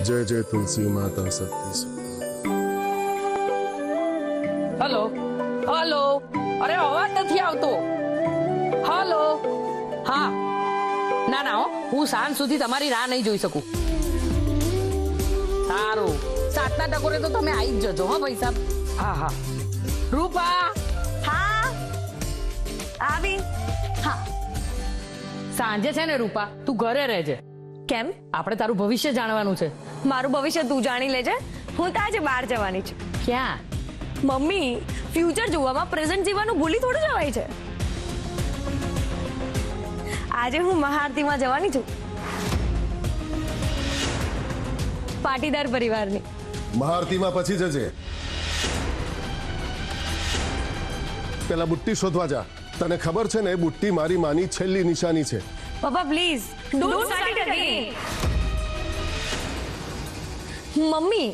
जय जय तुलसी माता सबकी सुख। हेलो हेलो अरे अवाज નથી આવતો हेलो हाँ ના ના હું સાંજ સુધી તમારી રાહ નહીં જોઈ શકું સારું 7ના ટકોરે તો તમે આવી જ જજો હો ભાઈ સાહેબ હા હા રૂપા હા આવી હા સાંજે છે ને રૂપા તું ઘરે રહેજે કેમ આપણે તારું ભવિષ્ય જાણવાનું છે મારું ભવિષ્ય તું જાણી લેજે હું તો આજે બહાર જવાની છું ક્યાં મમ્મી ફ્યુચર જોવામાં પ્રેઝન્ટ જીવવાનું ભૂલી થોડું જવાય છે આજે હું મહાઆરતીમાં જવાની છું પાટીદાર પરિવારની મહાઆરતીમાં પછી જજે પેલા બુટ્ટી શોધવા જા તને ખબર છે ને બુટ્ટી મારી માની છેલ્લી નિશાની છે પપ્પા please don't start it again mummy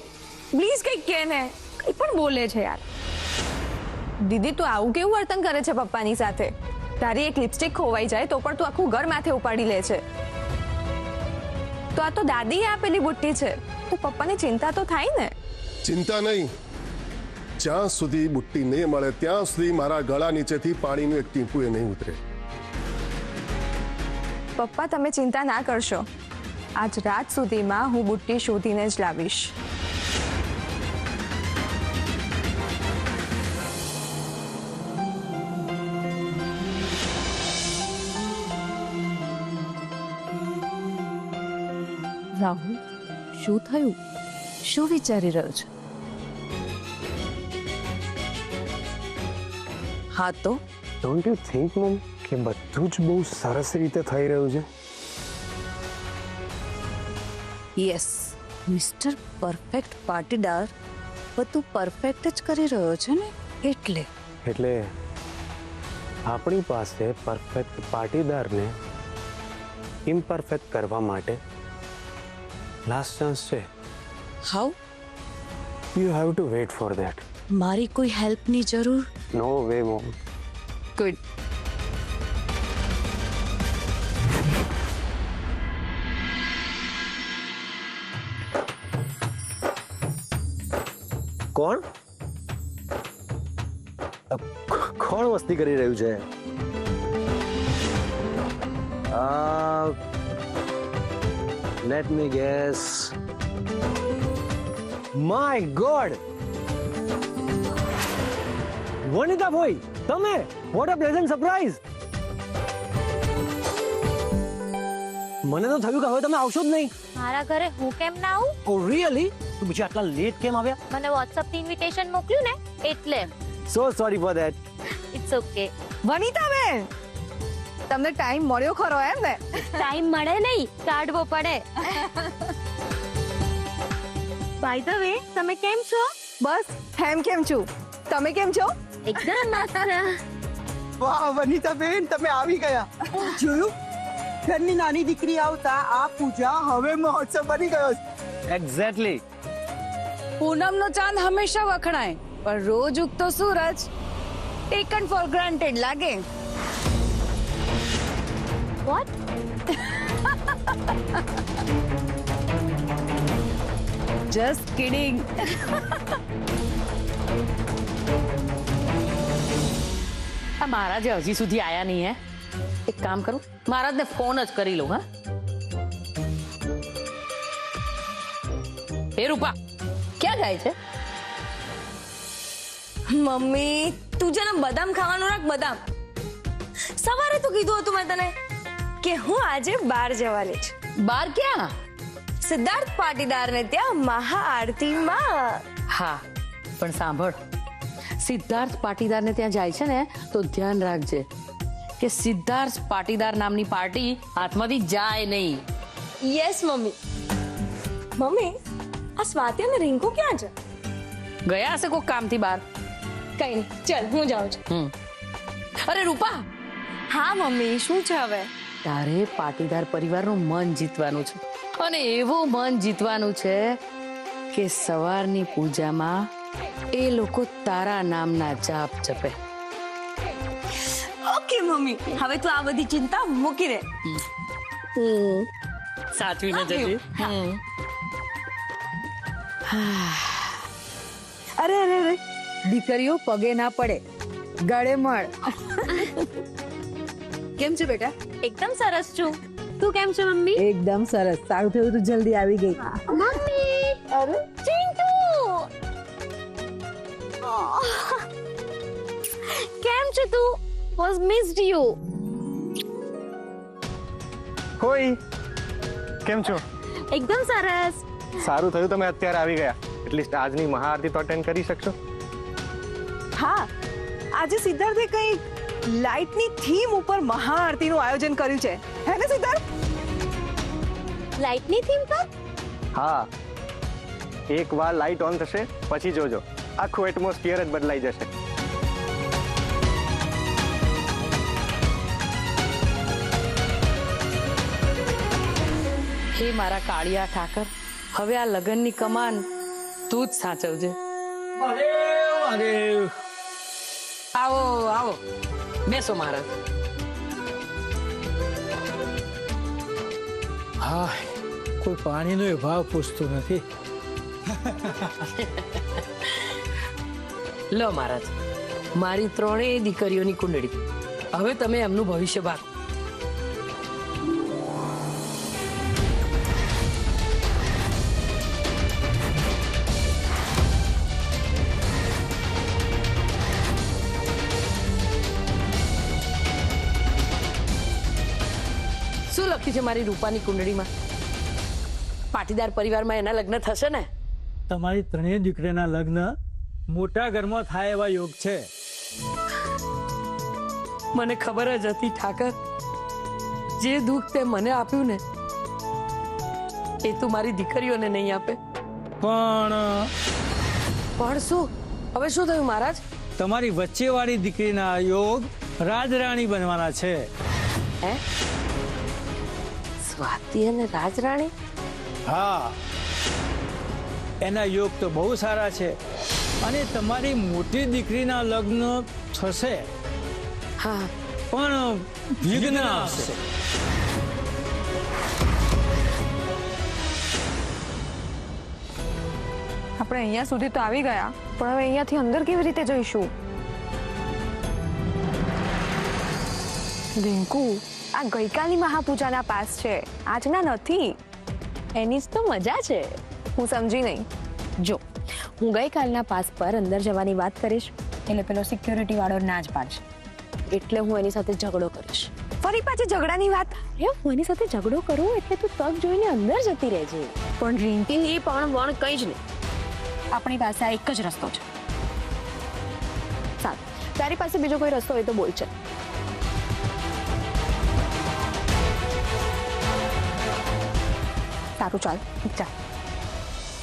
please કઈ કે ને કઈ પણ બોલે છે યાર દીદી તું આવું કેવું વર્તન કરે છે પપ્પાની સાથે તારી એક લિપસ્ટિક ખોવાઈ જાય તો પણ તું આખું ઘર માથે ઉપાડી લે છે તો આ તો દાદીએ આપેલી બુટ્ટી છે તો પપ્પાની ચિંતા તો થાય ને ચિંતા નહીં જ્યાં સુધી બુટ્ટી નહીં મળે ત્યાં સુધી મારા ગળા નીચેથી પાણીનું એક ટીપું એ નહીં ઉતરે પપ્પા તમે ચિંતા ના કરશો આજ રાત સુધીમાં હું બુટ્ટી શોધીને જ લાવીશ રાહુલ શું થયું શું વિચારી રહ્યો છે હા તો ડોન્ટ યુ થિંક મમ કે બધું જ બહુ સરસ રીતે થઈ રહ્યું છે યસ મિસ્ટર પરફેક્ટ પાટીદાર બધું પરફેક્ટ જ કરી રહ્યો છે ને એટલે આપણી પાસે પરફેક્ટ પાટીદારને ઇમ્પરફેક્ટ કરવા માટે લાસ્ટ ચાન્સ છે how you have to wet for that મારી કોઈ હેલ્પની જરૂર નો વે મોમ ગુડ કોણ મસ્તી કરી રહ્યું છે let me gas my God Vanita ભાઈ તમે વોટ અ પ્લેઝન્ટ સરપ્રાઈઝ મને તો થયું કે હવે તમે આવશો જ નહીં મારા ઘરે હું કેમ ના આવું ઓ રિયલી તો પછી આટલા લેટ કેમ આવ્યા મને WhatsApp થી ઇન્વિટેશન મોકલ્યું ને એટલે so sorry for that it's okay Vanita ben તમને ટાઈમ મળ્યો ખરો એમ ને ટાઈમ મળે નહીં કાઢવો પડે બાય ધ વે તમે કેમ છો બસ કેમ છું તમે કેમ છો એકદમ મસ્ત વાહ વનિતા બેન તમે આવી ગયા જોયું ઘરની નાની દીકરી આવતા આ પૂજા હવે મહોત્સવ બની ગયો એક્ઝેક્ટલી પૂનમનો ચાંદ હંમેશા વખણાય પણ રોજ ઉગતો સૂરજ ટેકન ફોર ગ્રાન્ટેડ લાગે વોટ જસ્ટ કિડિંગ આ મહારાજ હજી સુધી આયા નહીં હે એક કામ કરું મહારાજને ફોન જ કરી લઉં હા એ રૂપા ક્યાં જાય છે મમ્મી તું છે ને બદામ ખાવાનું રાખ બદામ સવારે તો કીધું હતું મેં તને કે હું આજે બહાર જવાની છું બાર ક્યાં સિદ્ધાર્થ પાટીદારને ત્યાં મહાઆરતીમાં હા પણ સાંભળ સિદ્ધાર્થ પાટીદારને ત્યાં જાય છે ને તો ધ્યાન રાખજે કે સિદ્ધાર્થ પાટીદાર નામની પાર્ટી હાથમાંથી જાય નહીં યસ મમ્મી મમ્મી આ સ્વાતિ અને રિંકુ ક્યાં છે ગયા હશે કોઈક કામથી બહાર કઈ નહીં ચલ હું જાઉં છું અરે રૂપા હા મમ્મી શું છે હવે તારે પાટીદાર પરિવારનું મન જીતવાનું છે અને એવું મન જીતવાનું છે કે સવારની પૂજામાં એ લોકો તારા નામના જાપ જપે ઓકે મમ્મી, હવે તું આ બધી ચિંતા મૂકી દે. સાચવીને જજે. અરે અરે અરે દીકરીઓ પગે ના પડે, ગળે મળ. કેમ છે બેટા? એકદમ સરસ છું. તું કેમ છે મમ્મી? એકદમ સરસ. સારું થયું તું જલ્દી આવી ગઈ. મમ્મી અરે ચિંટુ કેમ છે તું? Was missed you. કોઈ કેમ છો? એકદમ સરસ. સારું થયું તમે અત્યારે આવી ગયા. એટલીસ્ટ આજની મહાઆરતી તો અટેન્ડ કરી શકશો. હા, આજે સિદ્ધાર્થે કંઈક લાઇટની થીમ ઉપર મહાઆરતીનું આયોજન કર્યું છે, હે ને સિદ્ધાર્થ? લાઇટની થીમ પર? હા, એક વાર લાઇટ ઓન થશે પછી જોજો આખું એટમોસ્ફિયર જ બદલાઈ જશે. હે મારા કાળિયા ઠાકર, હવે આ લગ્નની કમાન તું જ સાચવજે. આવો આવો, બેસો મહારાજ. હા, કોઈ પાણીનો ભાવ પૂછતો નથી. લો મહારાજ, મારી ત્રણેય દીકરીઓની કુંડળી. હવે તમે એમનું ભવિષ્ય ભાગ. શું લખ્યું છે મારી રૂપાની કુંડળીમાં? પાટીદાર પરિવારમાં એના લગ્ન થશે ને? તમારી ત્રણેય દીકરીના લગ્ન મોટા ઘરમાં થાય એવા યોગ છે. મને ખબર જ હતી ઠાકર, જે દુઃખ તે મને આપ્યું ને એ તું મારી દીકરીઓને નહીં આપે. પણ પણ શું? હવે શું થયું મહારાજ? તમારી વચ્ચેવાળી દીકરીના યોગ રાજરાણી બનવાના છે. હે? સ્વાતિ અને રાજરાણી? હા, એના યોગ તો બહુ સારા છે. અને તમારી મોટી દીકરીના લગ્ન થશે, હા, પણ વિઘ્ન આવશે. આપણે અહીંયા સુધી તો આવી ગયા, પણ હવે અહીંયાથી અંદર કેવી રીતે જઈશું? રિંકુ, આ ગઈકાલની મહાપૂજાના પાસ છે, આજના નથી. એની જ તો મજા છે. હું સમજી નહીં. જો હું ગઈકાલના પાસ પર અંદર જવાની વાત કરીશ એટલે પેલો સિક્યોરિટી વાળો ના જ પાડશે, એટલે હું એની સાથે ઝઘડો કરીશ. ફરી પાછી ઝઘડાની વાત? હું એની સાથે ઝઘડો કરું એટલે તું તક જોઈને અંદર જતી રહેજે. પણ રિંકી, એ પણ વણ કઈ જ નહીં. આપણી પાસે આ એક જ રસ્તો છે. સારું, તારી પાસે બીજો કોઈ રસ્તો હોય તો બોલ છે. સારું, ચાલ ચાલ.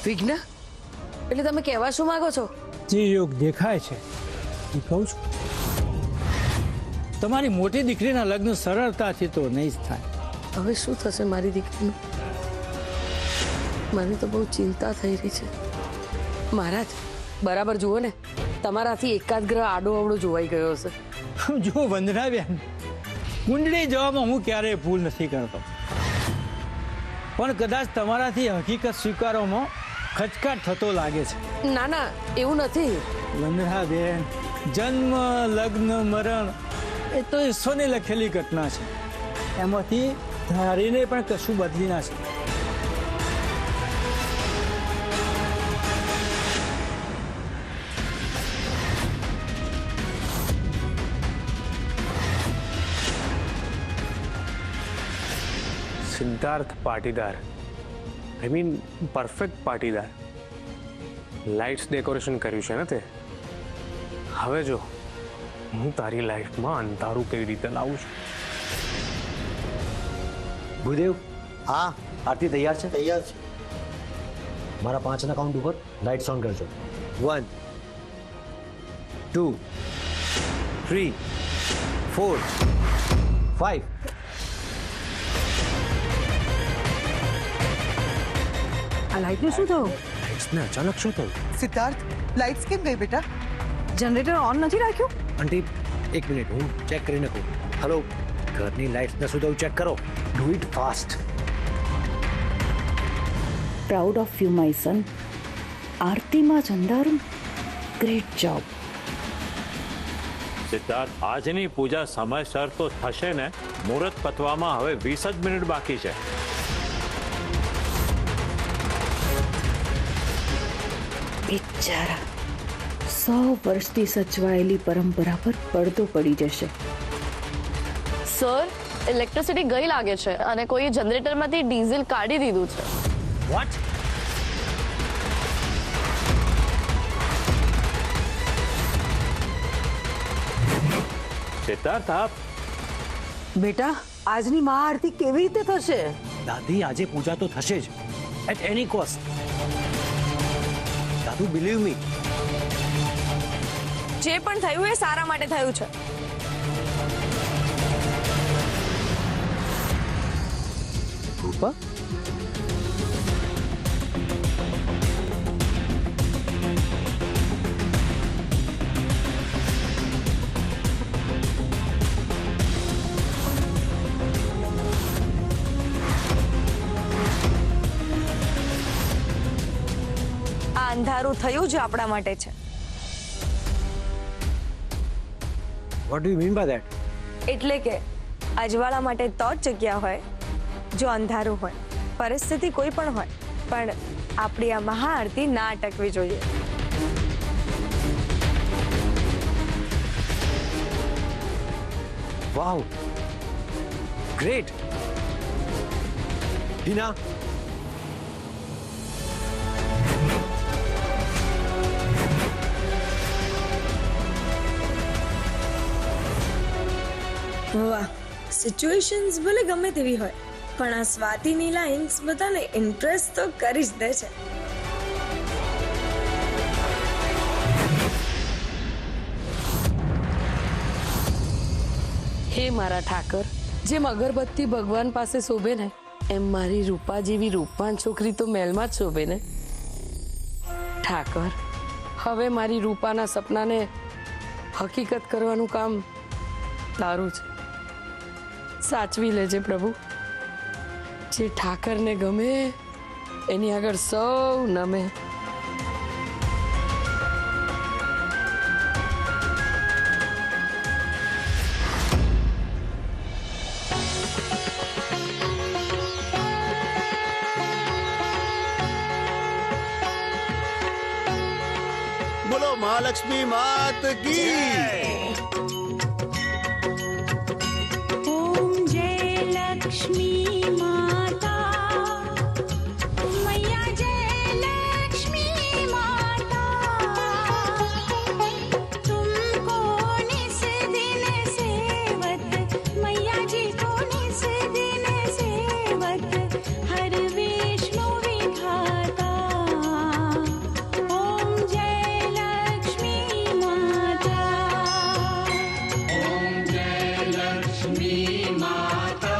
વિઘ્ન એટલે તમે કહેવા શું માંગો છો? જે યોગ દેખાય છે એ કહું છું. તમારી મોટી દીકરીના લગ્ન સરળતાથી તો નહીં જ થાય. હવે શું થશે મારી દીકરીનું? મને તો બહુ ચિંતા થઈ રહી છે. મહારાજ, બરાબર જુઓ ને, તમારાથી એકાદ ગ્રહ આડો અવળો જોવાઈ ગયો હશે. જો વંદનાબેન, કુંડળી જવામાં હું ક્યારેય ભૂલ નથી કરતો, પણ કદાચ તમારાથી હકીકત સ્વીકારવામાં ખચકાટ થતો લાગે છે. ના ના, એવું નથી. વંદનાબેન, જન્મ, લગ્ન, મરણ એ તો ઈશ્વરની લખેલી ઘટના છે. એમાંથી ધારીને પણ કશું બદલી ના શકે. Siddharth Patidar, I mean perfect Patidar. Lights decoration કર્યું છે ને તે. હવે જો હું તારી લાઈફમાં અંધારું કેવી રીતે લાવું છું. ભૂદેવ, હા આરતી તૈયાર છે? તૈયાર છે. મારા 5ના કાઉન્ટ ઉપર લાઇટ્સ ઓન કરજો. 1 2 3 4 5. આ લાઈટનું શું થયું? લાઇટ્સને અચાનક શું થયું? સિદ્ધાર્થ, લાઇટ્સ કેમ ગઈ બેટા? જનરેટર ઓન નથી રાખ્યું? આંટી, એક મિનિટ હું ચેક કરી નાખું. હલો, ઘરની લાઇટ્સ ને સુધારું ચેક કરો. Do it fast. Proud of you my son. આરતીમાં જ અંધારું. Great job. સિદ્ધાર્થ, આજની પૂજા સમયસર તો થશે ને? મુહૂર્ત પતવામાં હવે 20 જ મિનિટ બાકી છે. બિચારા 100 વર્ષથી સચવાયેલી પરંપરા પર પડદો પડી જશે. સર, ઇલેક્ટ્રિસિટી ગઈ લાગે છે અને કોઈ જનરેટરમાંથી ડીઝલ કાઢી દીધું છે. વોટ? સિદ્ધાર્થ, આપ બેટા આજની મહાઆરતી કેવી રીતે થશે? દાદી, આજે પૂજા તો થશે જ, એટ એની કોસ્ટ. દાદુ, બિલીવ મી. જે પણ થયું એ સારા માટે થયું છે. રૂપા, આ અંધારું થયું જ આપણા માટે છે. What do you mean by that? એટલે કે અજવાળા માટે તો જ જગ્યા હોય જો અંધારું હોય. પરિસ્થિતિ કોઈ પણ હોય, પણ આપણી આ મહાઆરતી ના અટકવી જોઈએ. વાવ, ગ્રેટ. હિના, વાહ, સિચ્યુએશન્સ ભલે ગમે તેવી હોય, પણ આ સ્વાતિની લાઇન્સ બધાને ઇમ્પ્રેસ તો કરી જ દે છે. હે મારા ઠાકર, જેમ અગરબત્તી ભગવાન પાસે શોભે ને, એમ મારી રૂપા જેવી રૂપવાન છોકરી તો મહેલમાં જ શોભે ને. ઠાકર, હવે મારી રૂપાના સપનાને હકીકત કરવાનું કામ તારું છે. સાચવી લેજે પ્રભુ. જે ઠાકરને ગમે એની આગળ સૌ નમે. બોલો મહાલક્ષ્મી માત કી. ઓમ જય લક્ષ્મી માતા, મૈયા જય લક્ષ્મી માતા, તુમકો નિસ દિન સેવત, મૈયા જી કો નિસ દિન સેવત, હર વિષ્ણુ વિધાતા. ઓમ જય લક્ષ્મી માતા, ઓમ જય લક્ષ્મી માતા,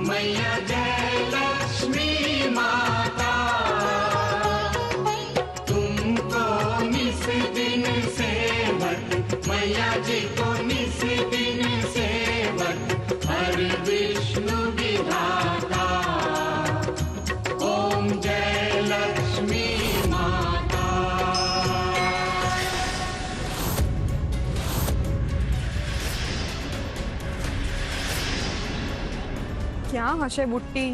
મૈયા જય લક્ષ્મી માતા, તુમકો નિસ દિન સેવત, મૈયા જી કો નિસ દિન સેવત, હર વિષ્ણુ વિધાતા. ઓમ જય લક્ષ્મી માતા. ક્યાં હશે બુટ્ટી?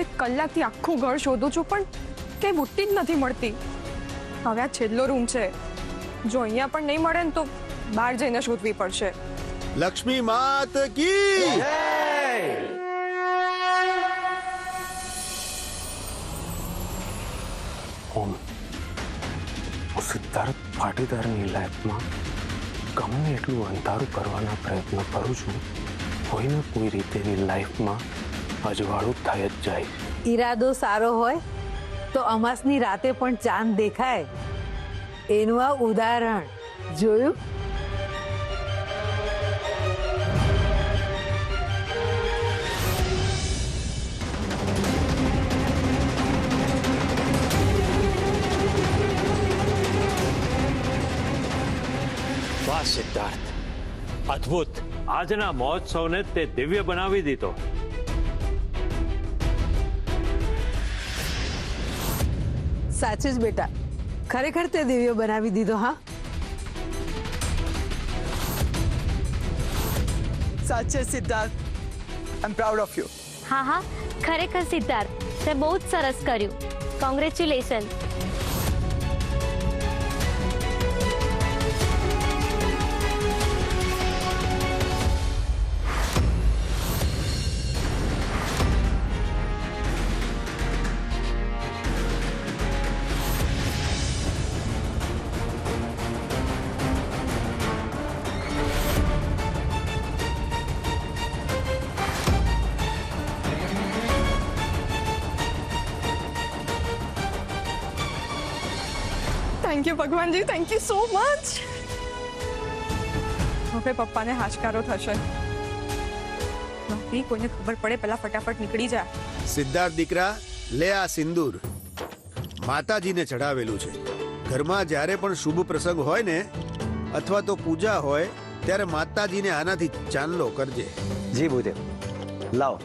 એક કલાકથી આખું ઘર શોધું છું પણ કઈ બુટ્ટી જ નથી મળતી. હવે આ છેલ્લો રૂમ છે, જો અહીંયા પણ નહીં મળે ને તો બહાર જઈને શોધવી પડશે. લક્ષ્મી માત કી. ઓમ, હું સિદ્ધાર્થ પાટીદારની લાઈફમાં ગમે એટલું અંધારું કરવાના પ્રયત્ન કરું છું, કોઈને કોઈ રીતે એની લાઈફમાં અજવાળું થઈ જ જાય. ઈરાદો સારો હોય તો અમાસની રાતે પણ ચાંદ દેખાય. એનું આ ઉદાહરણ જોયું. વાહ સિદ્ધાર્થ, અદ્ભુત. આજના મહોત્સવને તે દિવ્ય બનાવી દીધો. સાચે જ બેટા, ખરેખર તે દિવ્યો બનાવી દીધો. હા, સાચે સિદ્ધાર્થ, આઈ એમ પ્રાઉડ ઓફ યુ. હા હા, ખરેખર સિદ્ધાર્થ, તે બહુ જ સરસ કર્યું. Congratulation. Thank you Bhagwanji, thank you so much. હવે પપ્પાને હાશકારો થશે. નથી કોઈને ખબર પડે પહેલા ફટાફટ નીકળી જા. સિદ્ધાર્થ દીકરા, લે આ સિંદૂર. માતાજીને ચઢાવેલું છે. ઘરમાં જ્યારે પણ શુભ પ્રસંગ હોય ને અથવા તો પૂજા હોય ત્યારે માતાજીને આનાથી ચાંદલો કરજે. જી ભૂદેવ, લાવો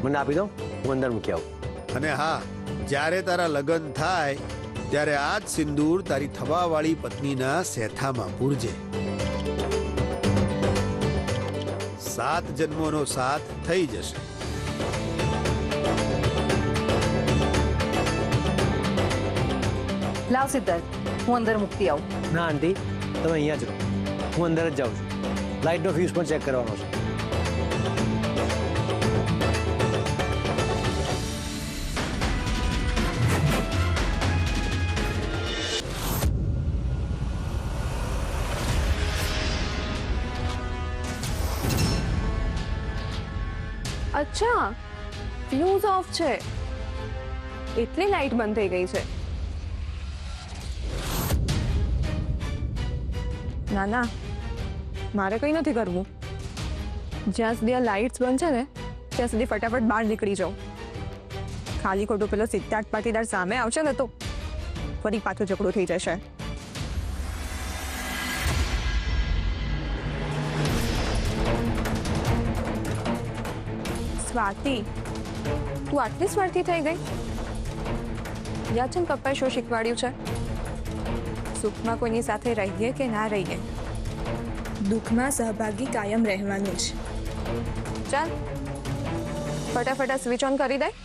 મને આપી દો, હું અંદર મૂકી આવું. અને હા, જ્યારે તારા લગ્ન થાય ત્યારે આ જ સિંદૂર તારી થવાવાળી પત્નીના સેથામાં પૂરજે. 7 જન્મોનો સાથ થઈ જશે. લાવ સિદ્ધાર્થ, હું અંદર મૂકતી આવું. ના આંટી, તમે અહીંયા જ રહો, હું અંદર જ જાઉં છું. લાઇટનો ફ્યુઝ પણ ચેક કરવાનો છે. અચ્છા, ફ્યુઝ ઓફ છે એટલે લાઈટ બંધ થઈ ગઈ છે. ના ના, મારે કંઈ નથી કરવું. જ્યાં સુધી આ લાઇટ્સ બંધ છે ને ત્યાં સુધી ફટાફટ બહાર નીકળી જાઉં. ખાલી ખોટું પેલો સિદ્ધાર્થ પાટીદાર સામે આવશે ને તો ફરી પાછો ઝઘડો થઈ જશે. સ્વાતિ, તું આટલી સ્વાર્થી થઈ ગઈ? યાદ છે ને પપ્પાએ શું શીખવાડ્યું છે? સુખમાં કોઈની સાથે રહીએ કે ના રહીએ, દુઃખમાં સહભાગી કાયમ રહેવાનું જ. ચાલ ફટાફટ આ સ્વિચ ઓન કરી દે.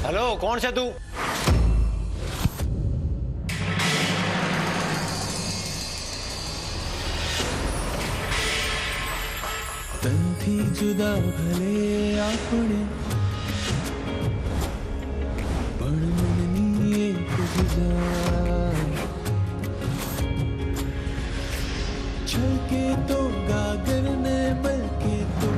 હેલો, કોણ છે તું? તનથી જુદા ભલે આપણે પણ મનની એક જુદા છલકે તો ગાગર ને બલકે તો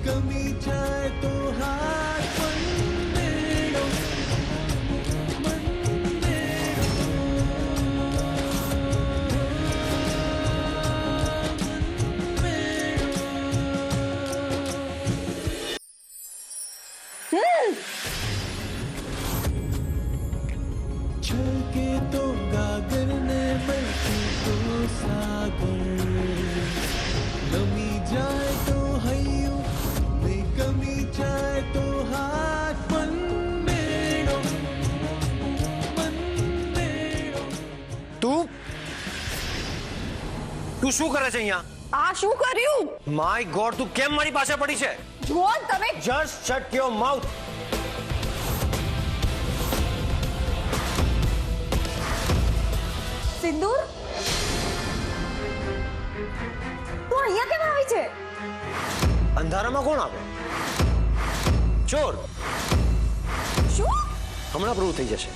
ગમી જાય તો હાથ મંડેડો છલકે તો ગાગર ને બલકે તો સાગર ગમી જાય તો હૈયું ગમી જાય તો હાથ મંડેડો. તું શું કરે છે અહીંયા? આ શું કર્યું? માય ગોડ, તું કેમ મારી પાસે પડી છે? જુઓ તમે. Just shut your mouth. Sindoor, તું અહીંયા કેમ આવી છે? અંધારામાં કોણ આવે? ચોર. શું? હમણાં પ્રૂવ થઈ જશે.